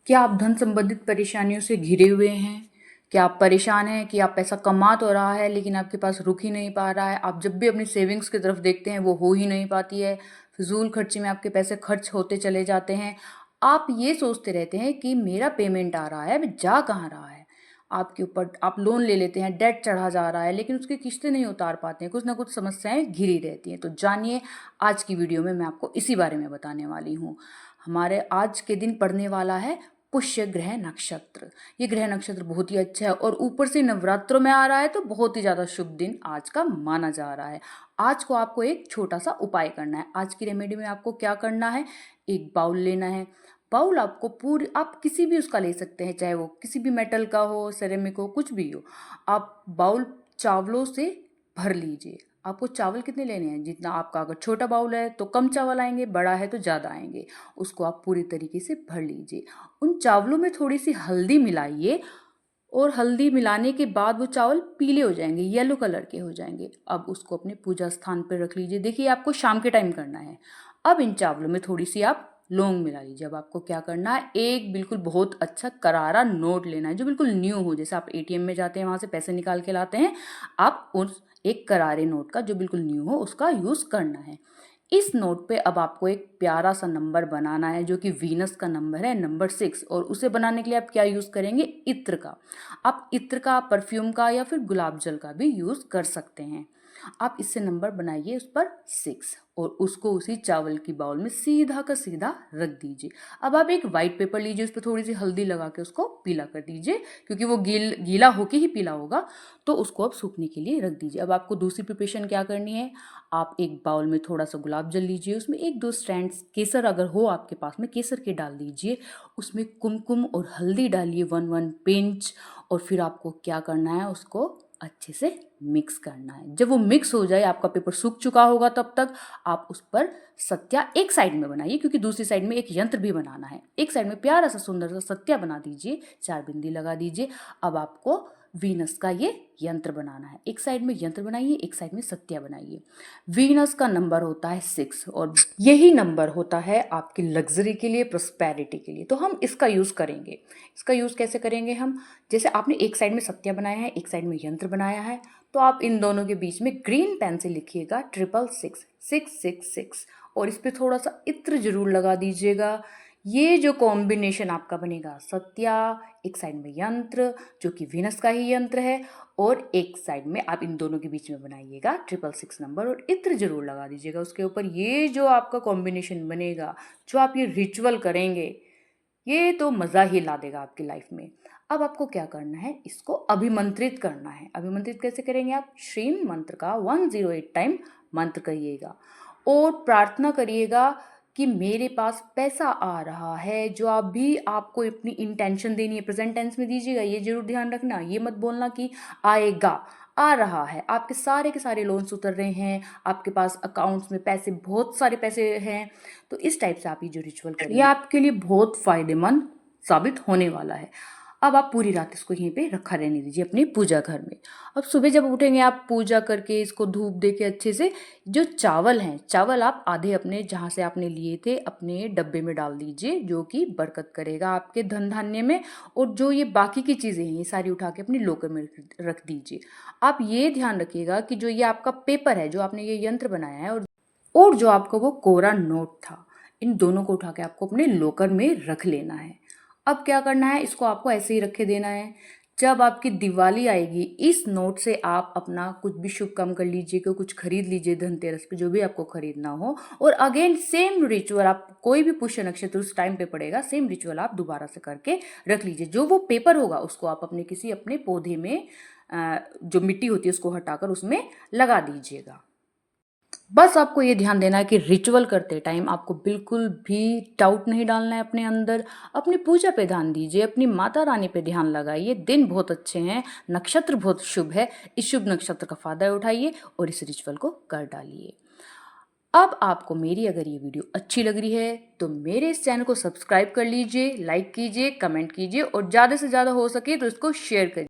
क्या आप धन संबंधित परेशानियों से घिरे हुए हैं? क्या आप परेशान हैं कि आप पैसा कमा तो रहा है लेकिन आपके पास रुक ही नहीं पा रहा है? आप जब भी अपनी सेविंग्स की तरफ देखते हैं वो हो ही नहीं पाती है। फिजूल खर्ची में आपके पैसे खर्च होते चले जाते हैं। आप ये सोचते रहते हैं कि मेरा पेमेंट आ रहा है, अब जा कहाँ रहा है? आपके ऊपर आप लोन ले लेते हैं, डेट चढ़ा जा रहा है लेकिन उसकी किस्तें नहीं उतार पाते हैं, कुछ ना कुछ समस्याएं घिरी रहती हैं। तो जानिए, आज की वीडियो में मैं आपको इसी बारे में बताने वाली हूँ। हमारे आज के दिन पड़ने वाला है पुष्य ग्रह नक्षत्र। ये ग्रह नक्षत्र बहुत ही अच्छा है और ऊपर से नवरात्रों में आ रहा है तो बहुत ही ज़्यादा शुभ दिन आज का माना जा रहा है। आज को आपको एक छोटा सा उपाय करना है। आज की रेमेडी में आपको क्या करना है, एक बाउल लेना है। बाउल आपको पूरी, आप किसी भी उसका ले सकते हैं, चाहे वो किसी भी मेटल का हो, सेरेमिक हो, कुछ भी हो। आप बाउल चावलों से भर लीजिए। आपको चावल कितने लेने हैं, जितना आपका, अगर छोटा बाउल है तो कम चावल आएंगे, बड़ा है तो ज़्यादा आएंगे। उसको आप पूरी तरीके से भर लीजिए। उन चावलों में थोड़ी सी हल्दी मिलाइए और हल्दी मिलाने के बाद वो चावल पीले हो जाएंगे, येलो कलर के हो जाएंगे। अब उसको अपने पूजा स्थान पर रख लीजिए। देखिए, आपको शाम के टाइम करना है। अब इन चावलों में थोड़ी सी आप लौंग मिला लीजिए। अब आपको क्या करना है, एक बिल्कुल बहुत अच्छा करारा नोट लेना है जो बिल्कुल न्यू हो। जैसे आप एटीएम में जाते हैं, वहाँ से पैसे निकाल के लाते हैं, आप उस एक करारे नोट का जो बिल्कुल न्यू हो उसका यूज़ करना है। इस नोट पे अब आपको एक प्यारा सा नंबर बनाना है जो कि वीनस का नंबर है, नंबर 6। और उसे बनाने के लिए आप क्या यूज़ करेंगे, इत्र का। आप इत्र का, परफ्यूम का या फिर गुलाब जल का भी यूज़ कर सकते हैं। आप इससे नंबर बनाइए उस पर 6 और उसको उसी चावल की बाउल में सीधा का सीधा रख दीजिए। अब आप एक वाइट पेपर लीजिए, उस पर थोड़ी सी हल्दी लगा के उसको पीला कर दीजिए, क्योंकि वो गीला होके ही पीला होगा। तो उसको अब सूखने के लिए रख दीजिए। अब आपको दूसरी प्रिपरेशन क्या करनी है, आप एक बाउल में थोड़ा सा गुलाब जल लीजिए, उसमें 1-2 स्ट्रैंड्स केसर अगर हो आपके पास में, केसर के डाल दीजिए। उसमें कुमकुम और हल्दी डालिए 1-1 पिंच। और फिर आपको क्या करना है, उसको अच्छे से मिक्स करना है। जब वो मिक्स हो जाए, आपका पेपर सूख चुका होगा, तब तक आप उस पर सत्या एक साइड में बनाइए, क्योंकि दूसरी साइड में एक यंत्र भी बनाना है। एक साइड में प्यारा सा सुंदर सा सत्या बना दीजिए, 4 बिंदी लगा दीजिए। अब आपको वीनस का ये यंत्र बनाना है। एक साइड में यंत्र बनाइए, एक साइड में सत्या बनाइए। वीनस का नंबर होता है 6 और यही नंबर होता है आपकी लग्जरी के लिए, प्रोस्पेरिटी के लिए। तो हम इसका यूज़ करेंगे। इसका यूज़ कैसे करेंगे हम, जैसे आपने एक साइड में सत्या बनाया है, एक साइड में यंत्र बनाया है, तो आप इन दोनों के बीच में ग्रीन पेन से लिखिएगा 666 666 और इस पर थोड़ा सा इत्र जरूर लगा दीजिएगा। ये जो कॉम्बिनेशन आपका बनेगा, सत्या, एक साइड में यंत्र जो कि वीनस का ही यंत्र है, और एक साइड में आप इन दोनों के बीच में बनाइएगा 666 नंबर और इत्र जरूर लगा दीजिएगा उसके ऊपर। ये जो आपका कॉम्बिनेशन बनेगा, जो आप ये रिचुअल करेंगे, ये तो मज़ा ही ला देगा आपकी लाइफ में। अब आपको क्या करना है, इसको अभिमंत्रित करना है। अभिमंत्रित कैसे करेंगे, आप श्रीम मंत्र का 108 टाइम मंत्र करिएगा और प्रार्थना करिएगा कि मेरे पास पैसा आ रहा है। जो आप भी, आपको अपनी इंटेंशन देनी है, प्रेजेंट टेंस में दीजिएगा। ये जरूर ध्यान रखना, ये मत बोलना कि आएगा, आ रहा है। आपके सारे के सारे लोन्स उतर रहे हैं, आपके पास अकाउंट्स में पैसे, बहुत सारे पैसे हैं। तो इस टाइप से आप ये जो रिचुअल करेंगे, ये आपके लिए बहुत फायदेमंद साबित होने वाला है। अब आप पूरी रात इसको यहीं पे रखा रहने दीजिए अपने पूजा घर में। अब सुबह जब उठेंगे, आप पूजा करके इसको धूप दे के अच्छे से, जो चावल हैं, चावल आप आधे अपने जहाँ से आपने लिए थे अपने डब्बे में डाल दीजिए, जो कि बरकत करेगा आपके धन धान्य में। और जो ये बाकी की चीज़ें हैं, ये सारी उठा के अपने लॉकर में रख दीजिए। आप ये ध्यान रखिएगा कि जो ये आपका पेपर है, जो आपने ये यंत्र बनाया है, और जो आपका वो कोरा नोट था, इन दोनों को उठा के आपको अपने लॉकर में रख लेना है। अब क्या करना है, इसको आपको ऐसे ही रखे देना है। जब आपकी दिवाली आएगी, इस नोट से आप अपना कुछ भी शुभ काम कर लीजिए, कुछ खरीद लीजिए धनतेरस पे, जो भी आपको खरीदना हो। और अगेन सेम रिचुअल, आप कोई भी पुष्य नक्षत्र उस टाइम पे पड़ेगा, सेम रिचुअल आप दोबारा से करके रख लीजिए। जो वो पेपर होगा उसको आप अपने किसी अपने पौधे में, जो मिट्टी होती है उसको हटाकर उसमें लगा दीजिएगा। बस आपको ये ध्यान देना है कि रिचुअल करते टाइम आपको बिल्कुल भी डाउट नहीं डालना है अपने अंदर। अपनी पूजा पे ध्यान दीजिए, अपनी माता रानी पे ध्यान लगाइए। दिन बहुत अच्छे हैं, नक्षत्र बहुत शुभ है। इस शुभ नक्षत्र का फायदा उठाइए और इस रिचुअल को कर डालिए। अब आपको मेरी अगर ये वीडियो अच्छी लग रही है तो मेरे इस चैनल को सब्सक्राइब कर लीजिए, लाइक कीजिए, कमेंट कीजिए और ज़्यादा से ज़्यादा हो सके तो इसको शेयर करिए।